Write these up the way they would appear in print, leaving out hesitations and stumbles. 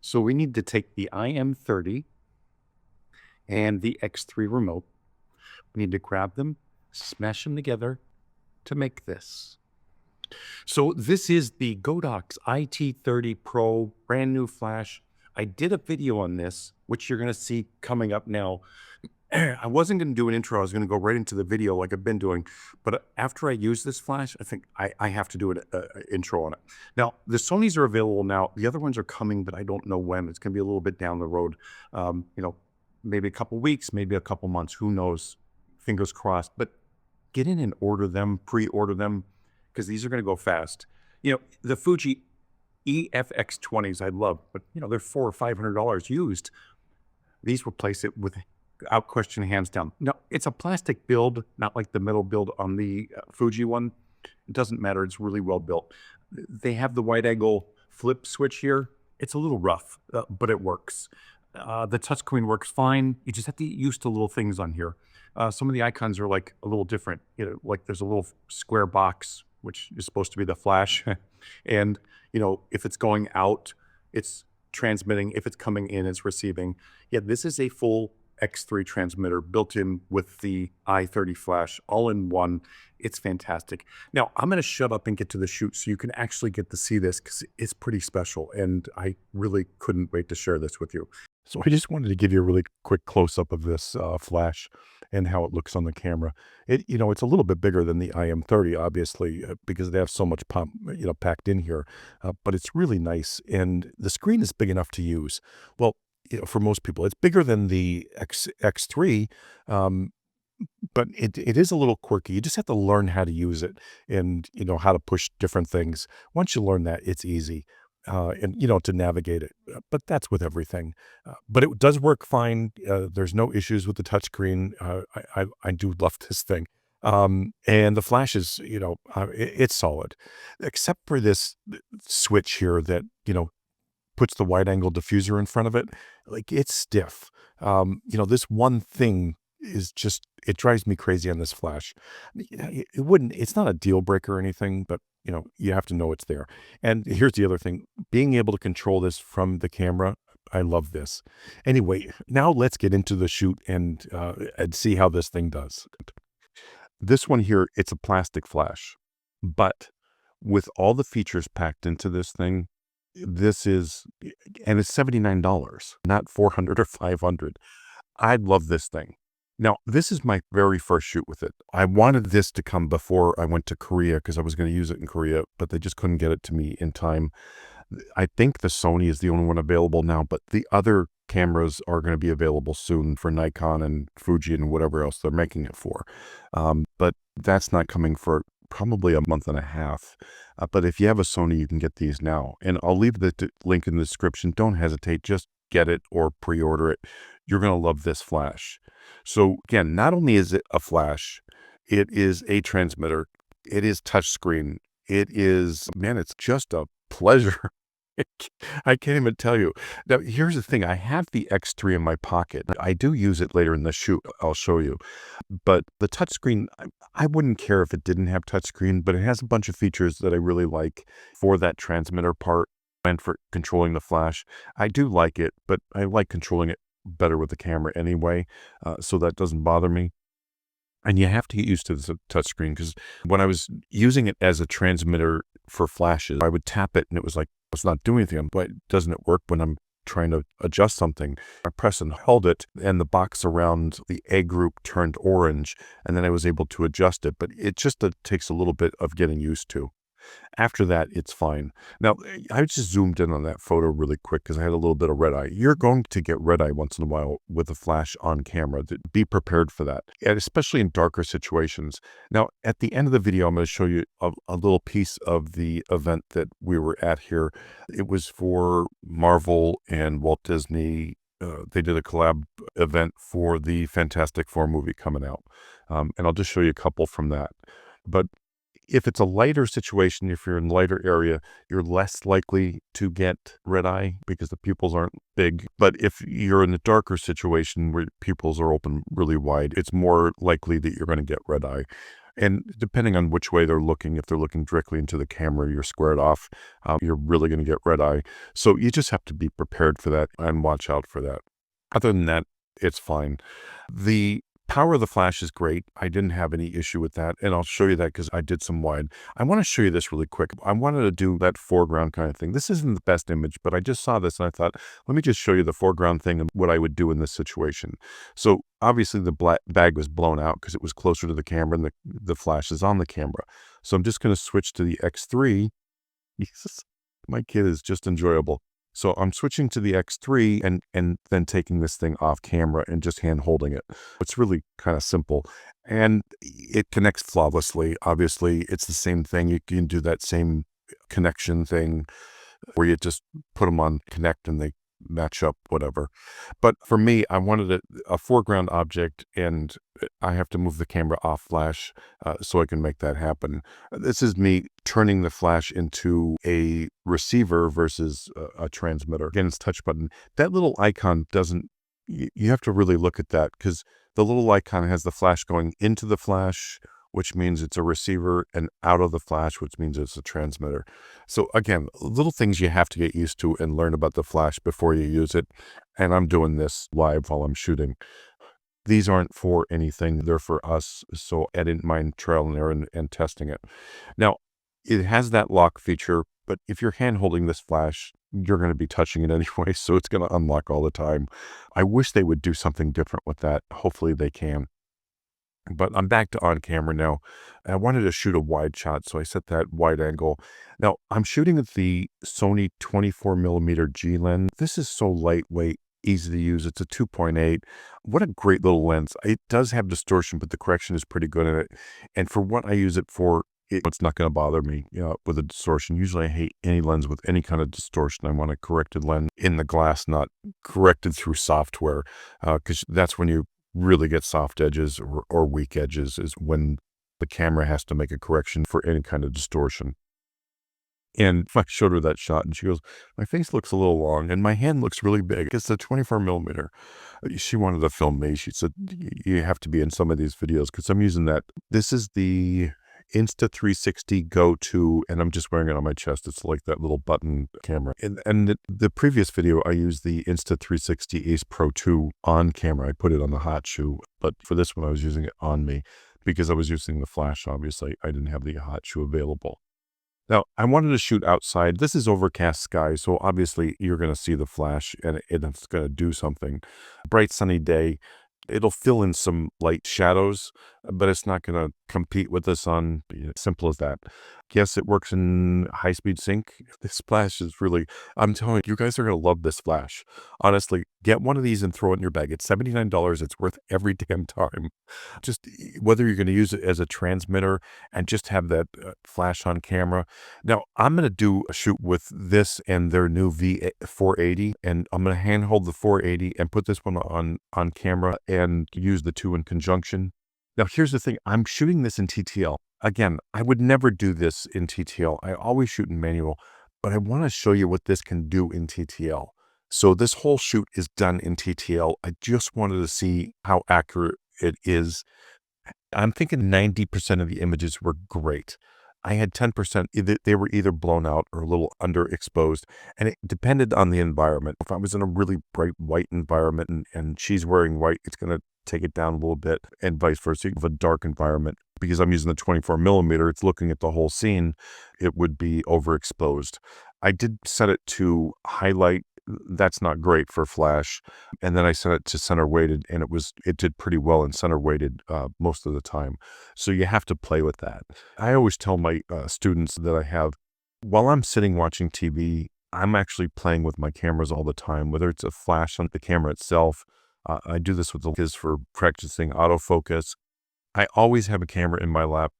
So we need to take the IM30 and the X3 remote. We need to grab them, smash them together to make this. So this is the Godox IT30 Pro brand new flash. I did a video on this, which you're going to see coming up now. I wasn't going to do an intro. I was going to go right into the video like I've been doing. But after I use this flash, I think I have to do an intro on it. Now, the Sonys are available now. The other ones are coming, but I don't know when. It's going to be a little bit down the road. Maybe a couple weeks, maybe a couple months. Who knows? Fingers crossed. But get in and order them, pre-order them, because these are going to go fast. The Fuji EFX20s I love, but they're $400 or $500 used. These replace it without question, hands down. Now, it's a plastic build, not like the metal build on the Fuji one. It doesn't matter. It's really well built. They have the wide angle flip switch here. It's a little rough, but it works. The touchscreen works fine. You just have to get used to little things on here. Some of the icons are like a little different. Like there's a little square box, which is supposed to be the flash. And, if it's going out, it's transmitting. If it's coming in, it's receiving. Yeah, this is a full X3 transmitter built in with the i30 flash, all in one. It's fantastic. Now, I'm going to shut up and get to the shoot so you can actually get to see this because it's pretty special. And I really couldn't wait to share this with you. So I just wanted to give you a really quick close-up of this flash and how it looks on the camera. It's a little bit bigger than the IM30, obviously, because they have so much pump, packed in here. But it's really nice, and the screen is big enough to use. Well, for most people, it's bigger than the X3, but it is a little quirky. You just have to learn how to use it and how to push different things. Once you learn that, it's easy. To navigate it. But that's with everything. But it does work fine. There's no issues with the touchscreen. I do love this thing. And the flash is, it's solid, except for this switch here that, puts the wide angle diffuser in front of it. Like, it's stiff. This one thing is just, it drives me crazy on this flash. It's not a deal breaker or anything, but you have to know it's there. And here's the other thing, being able to control this from the camera, I love this. Anyway, now let's get into the shoot and see how this thing does. This one here, it's a plastic flash, but with all the features packed into this thing, and it's $79, not $400 or $500. I love this thing. Now, this is my very first shoot with it. I wanted this to come before I went to Korea because I was going to use it in Korea, but they just couldn't get it to me in time. I think the Sony is the only one available now, but the other cameras are going to be available soon for Nikon and Fuji and whatever else they're making it for. But that's not coming for probably a month and a half. But if you have a Sony, you can get these now. And I'll leave the link in the description. Don't hesitate. Just get it or pre-order it. You're going to love this flash. So again, not only is it a flash, it is a transmitter. It is touchscreen. It's just a pleasure. I can't even tell you. Now, here's the thing. I have the X3 in my pocket. I do use it later in the shoot. I'll show you. But the touchscreen, I wouldn't care if it didn't have touchscreen, but it has a bunch of features that I really like for that transmitter part and for controlling the flash. I do like it, but I like controlling it better with the camera anyway, so that doesn't bother me. And you have to get used to the touchscreen because when I was using it as a transmitter for flashes, I would tap it and it was like, it's not doing anything. But doesn't it work when I'm trying to adjust something? I pressed and held it and the box around the A group turned orange and then I was able to adjust it. But it just takes a little bit of getting used to. After that, it's fine. Now, I just zoomed in on that photo really quick because I had a little bit of red eye. You're going to get red eye once in a while with a flash on camera. Be prepared for that, and especially in darker situations. Now, at the end of the video, I'm going to show you a little piece of the event that we were at here. It was for Marvel and Walt Disney. They did a collab event for the Fantastic Four movie coming out. And I'll just show you a couple from that. But if it's a lighter situation, if you're in a lighter area, you're less likely to get red eye because the pupils aren't big. But if you're in a darker situation where pupils are open really wide, it's more likely that you're going to get red eye. And depending on which way they're looking, if they're looking directly into the camera, you're squared off, you're really going to get red eye. So you just have to be prepared for that and watch out for that. Other than that, it's fine. The power of the flash is great. I didn't have any issue with that. And I'll show you that because I did some wide. I want to show you this really quick. I wanted to do that foreground kind of thing. This isn't the best image, but I just saw this and I thought, let me just show you the foreground thing and what I would do in this situation. So obviously the black bag was blown out because it was closer to the camera and the flash is on the camera. So I'm just going to switch to the X3. Jesus, my kid is just enjoyable. So I'm switching to the X3 and then taking this thing off camera and just hand holding it. It's really kind of simple and it connects flawlessly. Obviously, it's the same thing. You can do that same connection thing where you just put them on connect and they match up, whatever. But for me, I wanted a foreground object and I have to move the camera off flash so I can make that happen. This is me turning the flash into a receiver versus a transmitter. Again, it's touch button. That little icon doesn't, you have to really look at that because the little icon has the flash going into the flash, which means it's a receiver, and out of the flash, which means it's a transmitter. So again, little things you have to get used to and learn about the flash before you use it. And I'm doing this live while I'm shooting. These aren't for anything. They're for us. So I didn't mind trial and error and testing it. Now, it has that lock feature, but if you're hand holding this flash, you're going to be touching it anyway. So it's going to unlock all the time. I wish they would do something different with that. Hopefully they can. But I'm back to on camera now. I wanted to shoot a wide shot, so I set that wide angle. Now, I'm shooting with the Sony 24mm G lens. This is so lightweight, easy to use. It's a 2.8. What a great little lens. It does have distortion, but the correction is pretty good in it. And for what I use it for, it's not going to bother me with a distortion. Usually I hate any lens with any kind of distortion. I want a corrected lens in the glass, not corrected through software, because that's when you really get soft edges or weak edges is when the camera has to make a correction for any kind of distortion. And I showed her that shot and she goes, my face looks a little long and my hand looks really big. It's a 24mm. She wanted to film me. She said, you have to be in some of these videos because I'm using that. This is the Insta360 Go 2, and I'm just wearing it on my chest. It's like that little button camera. And the previous video, I used the Insta360 Ace Pro 2 on camera. I put it on the hot shoe, but for this one, I was using it on me because I was using the flash, obviously. I didn't have the hot shoe available. Now, I wanted to shoot outside. This is overcast sky, so obviously you're going to see the flash and it's going to do something. Bright sunny day. It'll fill in some light shadows, but it's not going to compete with the sun. Simple as that. Yes, it works in high-speed sync. This flash is really, I'm telling you, you guys are going to love this flash. Honestly, get one of these and throw it in your bag. It's $79. It's worth every damn time. Just whether you're going to use it as a transmitter and just have that flash on camera. Now, I'm going to do a shoot with this and their new V480, and I'm going to handhold the 480 and put this one on camera and use the two in conjunction. Now, here's the thing. I'm shooting this in TTL. Again, I would never do this in TTL. I always shoot in manual, but I want to show you what this can do in TTL. So this whole shoot is done in TTL. I just wanted to see how accurate it is. I'm thinking 90% of the images were great. I had 10%, they were either blown out or a little underexposed, and it depended on the environment. If I was in a really bright white environment and she's wearing white, it's going to take it down a little bit, and vice versa. If a dark environment, because I'm using the 24mm, it's looking at the whole scene, it would be overexposed. I did set it to highlight. That's not great for flash. And then I set it to center weighted, and it did pretty well in center weighted most of the time. So you have to play with that. I always tell my students that I have, while I'm sitting watching TV, I'm actually playing with my cameras all the time, whether it's a flash on the camera itself. I do this with the kids for practicing autofocus. I always have a camera in my lap.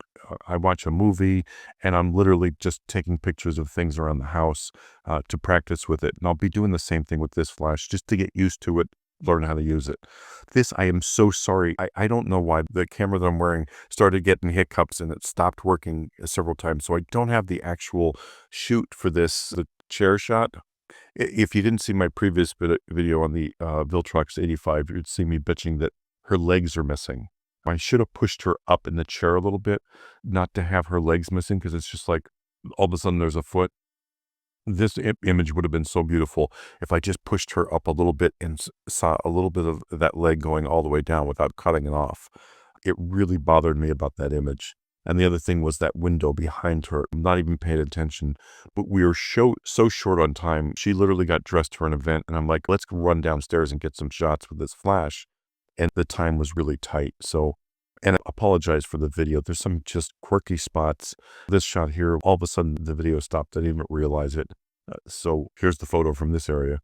I watch a movie and I'm literally just taking pictures of things around the house to practice with it. And I'll be doing the same thing with this flash just to get used to it, learn how to use it. This, I am so sorry. I don't know why the camera that I'm wearing started getting hiccups and it stopped working several times. So I don't have the actual shoot for this, the chair shot. If you didn't see my previous video on the Viltrox 85, you'd see me bitching that her legs are missing. I should have pushed her up in the chair a little bit, not to have her legs missing, because it's just like all of a sudden there's a foot. This image would have been so beautiful if I just pushed her up a little bit and saw a little bit of that leg going all the way down without cutting it off. It really bothered me about that image. And the other thing was that window behind her. I'm not even paying attention, but we were so short on time. She literally got dressed for an event, and I'm like, let's run downstairs and get some shots with this flash. And the time was really tight. So, and I apologize for the video. There's some just quirky spots. This shot here, all of a sudden the video stopped. I didn't even realize it. So here's the photo from this area.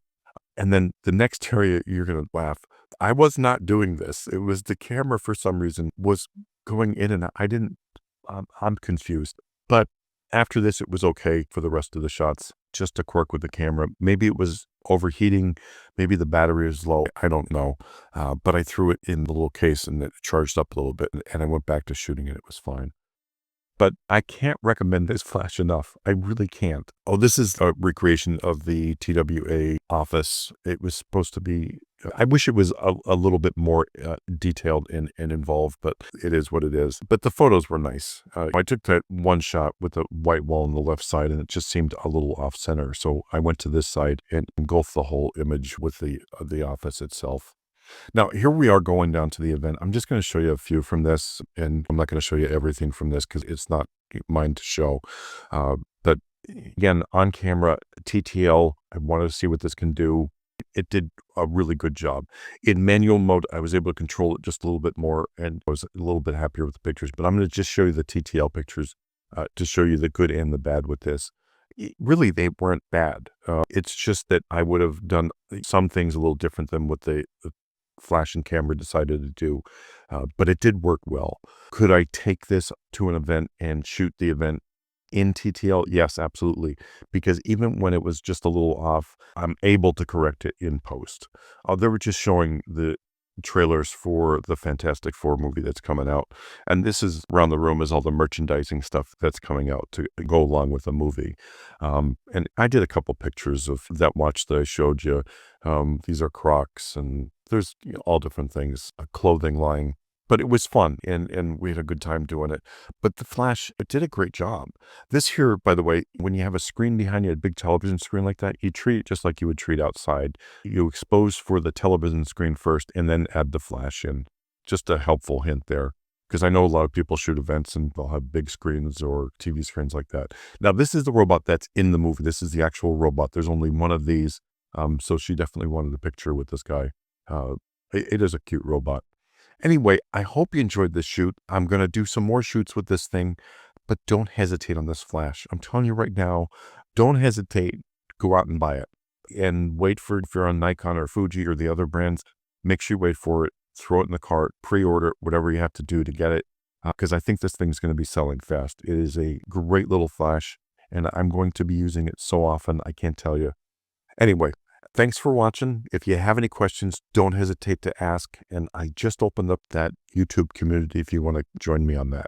And then the next area, you're going to laugh. I was not doing this. It was the camera, for some reason, was going in and out. I'm confused. But after this, it was okay for the rest of the shots. Just a quirk with the camera. Maybe it was overheating. Maybe the battery is low. I don't know. But I threw it in the little case and it charged up a little bit. And I went back to shooting it. It was fine. But I can't recommend this flash enough. I really can't. Oh, this is a recreation of the TWA office. It was supposed to be, I wish it was a little bit more detailed and involved, but it is what it is. But the photos were nice. I took that one shot with the white wall on the left side, and it just seemed a little off center. So I went to this side and engulfed the whole image with the office itself. Now, here we are going down to the event. I'm just going to show you a few from this, and I'm not going to show you everything from this because it's not mine to show. But again, on camera, TTL, I wanted to see what this can do. It did a really good job. In manual mode, I was able to control it just a little bit more, and I was a little bit happier with the pictures. But I'm going to just show you the TTL pictures to show you the good and the bad with this. Really, they weren't bad. It's just that I would have done some things a little different than what the flash and camera decided to do, but it did work well. Could I take this to an event and shoot the event in TTL? Yes, absolutely. Because even when it was just a little off, I'm able to correct it in post. They were just showing the trailers for the Fantastic Four movie that's coming out. And this is around the room is all the merchandising stuff that's coming out to go along with the movie. And I did a couple pictures of that watch that I showed you. These are Crocs, and there's all different things, a clothing line. But it was fun, and we had a good time doing it. But the Flash, it did a great job. This here, by the way, when you have a screen behind you, a big television screen like that, you treat it just like you would treat outside. You expose for the television screen first, and then add the Flash in. Just a helpful hint there. Because I know a lot of people shoot events and they'll have big screens or TV screens like that. Now, this is the robot that's in the movie. This is the actual robot. There's only one of these. So she definitely wanted a picture with this guy. It is a cute robot. Anyway, I hope you enjoyed this shoot. I'm going to do some more shoots with this thing, but don't hesitate on this flash. I'm telling you right now, don't hesitate. Go out and buy it. And wait for it. If you're on Nikon or Fuji or the other brands, make sure you wait for it. Throw it in the cart, pre-order it, whatever you have to do to get it, because I think this thing's going to be selling fast. It is a great little flash, and I'm going to be using it so often, I can't tell you. Anyway, thanks for watching. If you have any questions, don't hesitate to ask. And I just opened up that YouTube community if you want to join me on that.